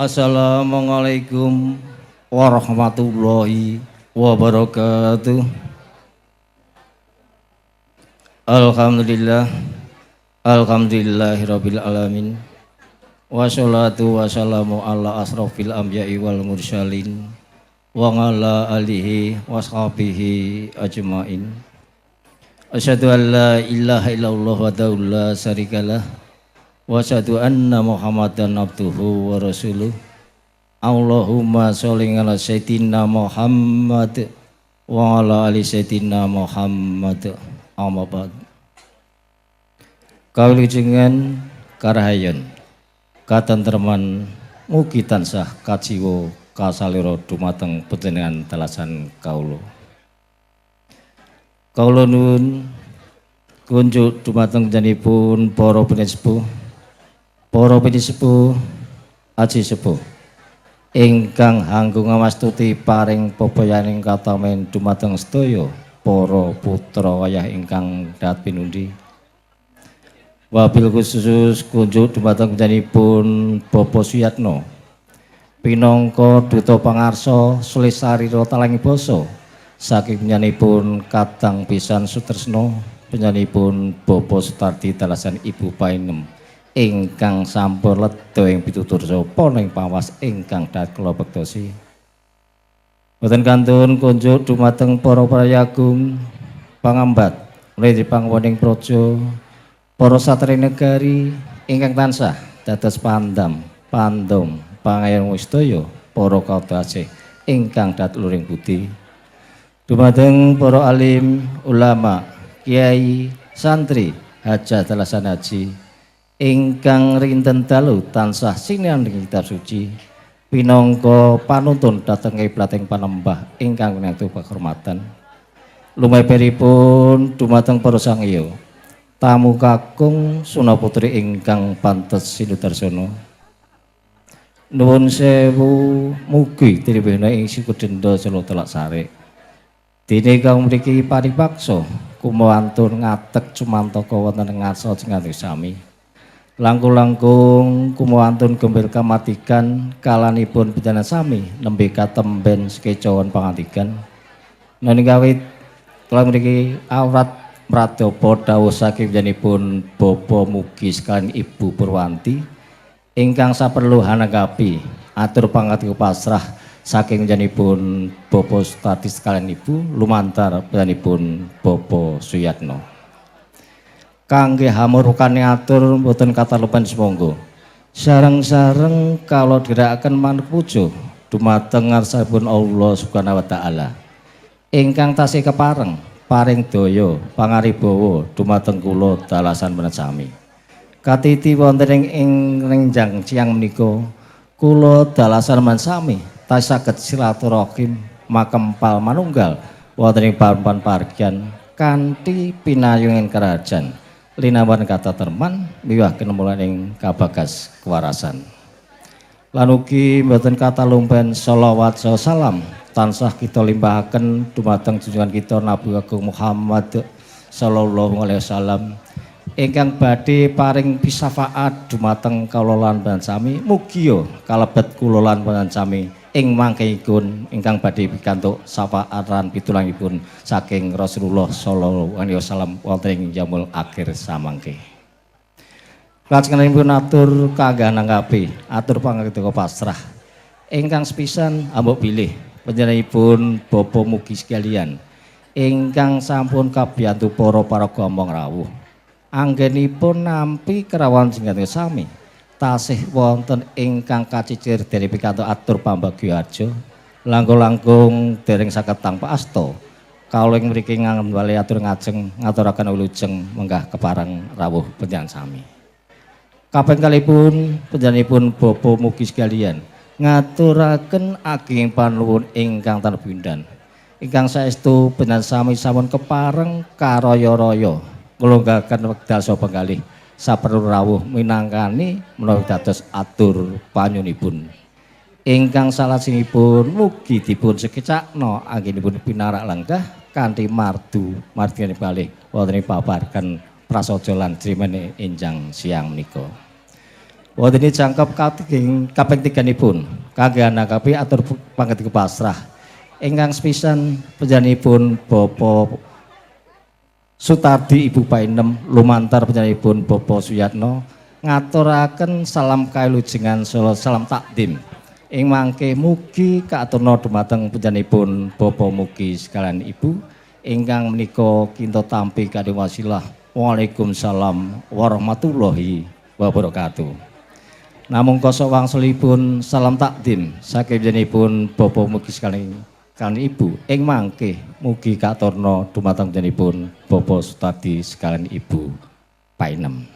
Assalamualaikum warahmatullahi wabarakatuh. Alhamdulillah, alhamdulillahirabbil alamin. Wassalatu wassalamu ala asrofil anbiya'i wal mursalin wa ala alihi washabihi ajmain. Asyhadu an la ilaha illallah wa la syarikalah wa asyhadu anna Muhammadan abduhu wa rasuluh. Allahumma sholli ala sayyidina Muhammad wa ala ali sayyidina Muhammad. Amma ba'd. Kawilujengan karahayan katentreman mugi tansah kajiwa kasalira dumateng panjenengan dalasan kawula. Kawula nuwun kunjuk dumateng panjenenganipun para pinisepuh, aji sepuh ingkang hanggung ngamastuti paring pepoyaning katamen dumateng sedaya para putra wayah ingkang dahat pinundi. Wabil khusus kunjuk dumateng panjenenganipun Bapak Suyatno pinangka duta pangarsa Slesarira Talangi Basa saking panjenenganipun kadang pisan sutresna panjenenganipun Bapak Sutardi dalasan Ibu Painem ingkang sampun ledha ing pitutur sapa ning pawas ingkang dahat kula bektosi. Boten kantun kunjuk dumateng para prayagung pangambat mlih pangwoning praja para satri negari ingkang tansah dados pandam pandom pangayoning sedaya para kadasih ingkang dahat luring budi. Dumateng para alim ulama kiai santri hajah dalasan haji ingkang rinten dalu tansah sinambi kitab suci pinangka panuntun dhateng kiblating panembah ingkang kinatu kahormatan. Lumebetipun dumateng para sangya tamu kakung Sunaputri ingkang pantes sinudarsana. Nuwun sewu mugi tribena ing Sikudenda Solo Telak Sari. Dene kang mriki paripaksa kumawantun ngadeg cumantaka wonten ngarsa jenengan sami. Langkung-langkung kumawantun gembel kamatikan kalanipun panjenengan sami nembe katemben sekecawon pangandikan. Nanging kawit kula mriki awrat mradhapa dawuh saking panjenenganipun Bapa mugi sekalian Ibu Purwanti ingkang saperlu hananggapi atur pangaturipun pasrah saking panjenenganipun Bapa Sutardi sekalian Ibu lumantar panjenenganipun Bapa Suyatno. Kangge hamurukane atur mboten katalupan semonggo. Sareng-sareng kalau dirakaken manuk puja dumateng ngarsanipun Allah Subhanahu wa taala. Ingkang tasih kepareng paring daya pangaribawa dumateng kula dalasan menasami. Katiti wonten ing renjang siang menika kula dalasan menasami tasih saged silaturahim makempal manunggal wonten ing papan pargian kanthi pinayungan kerajaan. Linawan kata terman miwah kenemulaning kabagas kewarasan. Lan ugi mboten kata lumpen sholawat salam tansah kita limpahaken dumateng junjungan kita Nabi Agung Muhammad sallallahu alaihi wasallam ingkang badhe paring pisafaat dumateng kawula lan panjenengan sami mugi kalebet kula lan panjenengan sami ing mangkengipun ingkang badhe pikantuk syafaat lan pitulungipun saking Rasulullah sallallahu alaihi wasallam wonten ing jamul akhir samangke. Lajenganipun atur kangganangkapi atur pangandika pasrah ingkang sepisan ambok bilih panjenenganipun Bapa mugi sekalian ingkang sampun kabiyantu para paraga omong rawuh anggenipun nampi kerawan jenengan sami tasih wonten ingkang kacicir dari pikantuk atur pambagya aja langkung-langkung dereng saged tanpa asta kawula ing mriki ngambil atur ngajeng ngaturaken wilujeng menggah kepareng rawuh panjenengan sami. Kaping kalipun panjenenganipun Bapa mugi sekalian ngaturaken ageng panuwun ingkang tanebundan ingkang saestu panjenengan sami sampun kepareng karaya-raya nglonggaken wekdal saha penggalih saperlu rawuh minangkani menawi dados atur panyunipun ingkang salajengipun mugi dipun sekecakna anggenipun pinarak lenggah kanthi mardu margane kalih wonten ing babagan prasaja lan jrimene enjang siang menika. Wonten jangkep kaping tiganipun kangge anakapi atur pangget pasrah. Ingkang sepisan panjenenganipun Bapak Sutardi Ibu Painem lumantar panjenenganipun Bapak Suyatno ngaturaken salam kailujengan salam takdim. Ing mangke mugi kaaturna dumateng panjenenganipun Bapak mugi sekalian Ibu ingkang menika kinto tampi kanthi wasilah. Waalaikumsalam warahmatullahi wabarakatuh. Namung koso wangsulipun salam takdim saking panjenenganipun Bapak mugi sekalian Ibu ing mangke mugi katurna dumateng panjenenganipun Bapak Sutardi sekalian Ibu Painem.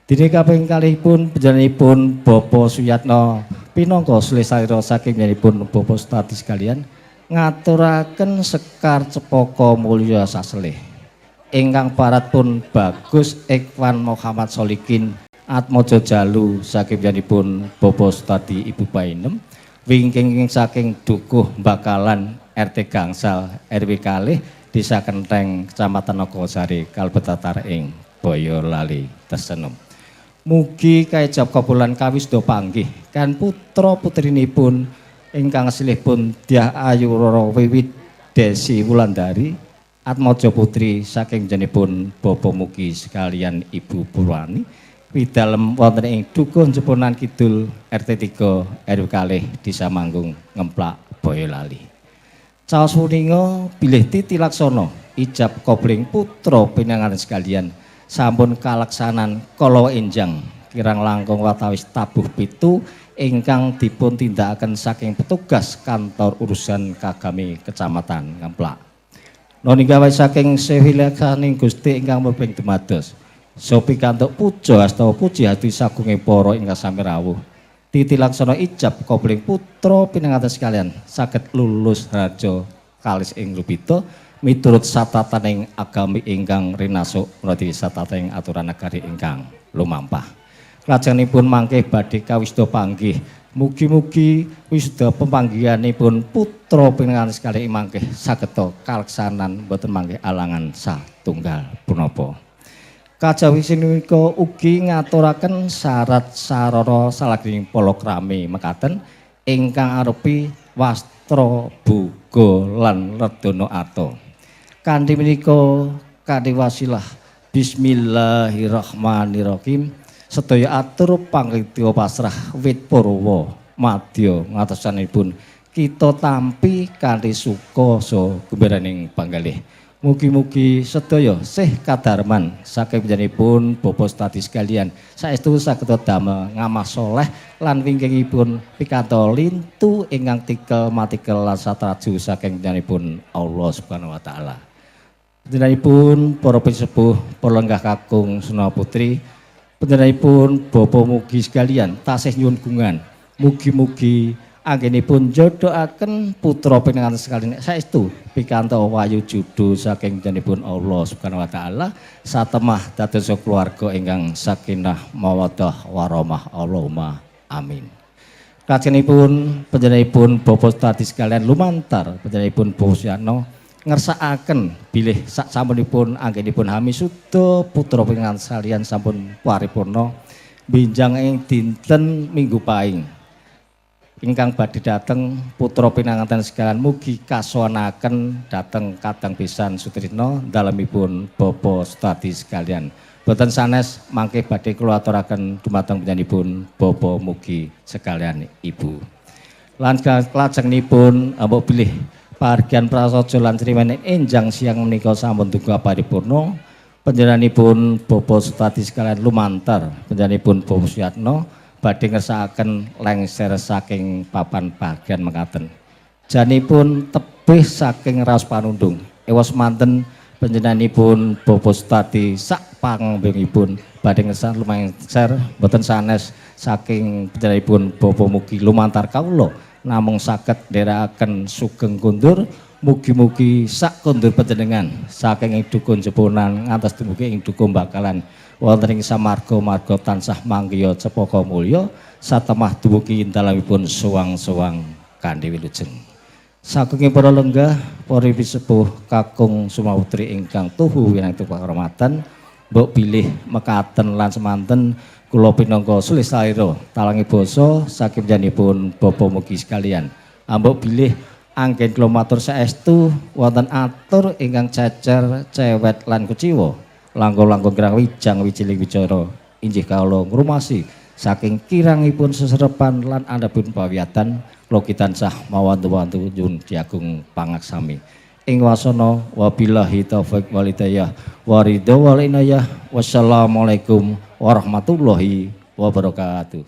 Dene kaping kalihipun panjenenganipun Bapak Suyatno pinangka slesarira saking panjenenganipun Bapak Sutardi sekalian ngaturaken sekar cepaka mulya saselih. Ingkang parat pun Bagus Ikhwan Muhammad Solikin Atmojo Jalu saking panjenenganipun Bapak Sutardi Ibu Painem wingking saking Dukuh Bakalan RT Gangsal RW kalih Desa Kenteng Kecamatan Nogosari Kalbetatar ing Boyolali Tesenum. Mugi kaecap kabulan kawisda panggih kan putra putrinipun ingkang asilipun Dyah Ayu Roro Wiwit Desi Wulandari Atmojo Putri saking jenipun Bapak mugi sekalian Ibu Purwani widalem wonten ing Dukuh Jeponan Kidul RT 3 RW kalih Desa Manggung Ngemplak Boyolali. Caos punika bilih titi laksana ijab kobling putra pinangaran sekalian sampun kalaksanan kala enjang kirang langkung watawis tabuh pitu ingkang dipun tindakaken saking petugas kantor urusan kagami Kecamatan Ngemplak. Noningawe saking sewilakaning Gusti ingkang mubeng dumados sopi kantuk puja asta puji hati sagunge para ingkang sami rawuh. Titi laksana ijab kobling putra pinanganten sekalian saged lulus raja kalis ing Lubito miturut satataning agami ingkang rinasuk menadi satataning aturan negari ingkang lumampah. Lajengipun mangke badhe kawisda panggih. Mugi-mugi wisda pepanggihanipun putra pinanganten sekalian mangke saged kaleksanan boten mangke alangan satunggal punapa. Kajawisinipun ugi ngaturaken syarat sarana salajenging palakrami mekaten ingkang arupi wastra buga lan redana ata. Kanthi menika kanthi wasilah bismillahirrahmanirrahim sedaya atur pangritya pasrah wit purwa madya ngatosanipun kita tampi kanthi suka saha gembiraning panggalih. Mugi-mugi sedaya sih kadarman saking panjenenganipun Bapak Sutardi sekalian saestu saged damel ngamah soleh lan wingkingipun pikanto lintu ingkang tikel matikel lan satraju saking panjenenganipun Allah Subhanahu wa taala. Panjenenganipun para pisepuh, para lenggah kakung Suna Putri, panjenenganipun Bapak mugi sekalian tasih nyuwun gungan. Mugi-mugi anggenipun jodohaken putra pinanganten sekalian saestu pikanto wayu judu saking panjenenganipun Allah Subhanahu wa taala satemah dados keluarga ingkang sakinah mawaddah warahmah Allahumma amin. Lajengipun panjenenganipun Bapak Sutardi sekalian lumantar panjenenganipun Bapak Suyatno ngersakaken bilih saksampunipun anggenipun hamisuda putra pinanganten sekalian sampun paripurna binjang ing dinten Minggu Pahing. Ingkang badhe dateng putra pinanganten sekalian mugi kasuwanaken dateng kadang pisan Sutrisno dalemipun Bapak Sutardi sekalian. Boten sanes mangke badhe kula aturaken dumateng panjenenganipun Bapak mugi sekalian Ibu. Lan lajengipun mbok bilih pahargyan prasaja lan sriwening enjang siang menika sampun tunggal paripurna panjenenganipun Bapak Sutardi sekalian lumantar panjenenganipun Bapak Suyatno badhe ngersakaken lengser saking papan bagian mekaten. Janipun tebih saking raos panundung. Ewas manten panjenenganipun Bapak Sutardi sak pangbengipun badhe ngersakaken lengser boten sanes saking panjenenganipun Bapak mugi lumantar kawula namung saged nderekaken sugeng kundur. Mugi-mugi sak kundur panjenengan saking ing dukun Jeponan ngantos dumugi ing dukun Bakalan wonten ing samarga-marga tansah manggiya cepaka mulya satemah dumugi dalemipun suwang-suwang kanthi wilujeng. Saking para lenggah para pisepuh kakung Sumawutri ingkang tuhu winantu kahormatan mbok bilih mekaten lan semanten kula pinangka Sulistaira talangi basa saking janipun Bapak mugi sekalian. Ambok bilih anggen kula matur saestu wonten atur ingkang cacar cewet lan kuciwa. Langkung-langkung kirang wijang wijiling wicara injih kawula ngrumasi saking kirangipun seserepan lan andhapipun pawiyatan kula tansah mawantu-wantu nyuwun diagung pangaksami. Ing wasana wabillahi taufik walhidayah waridho wal inayah wassalamualaikum warahmatullahi wabarakatuh.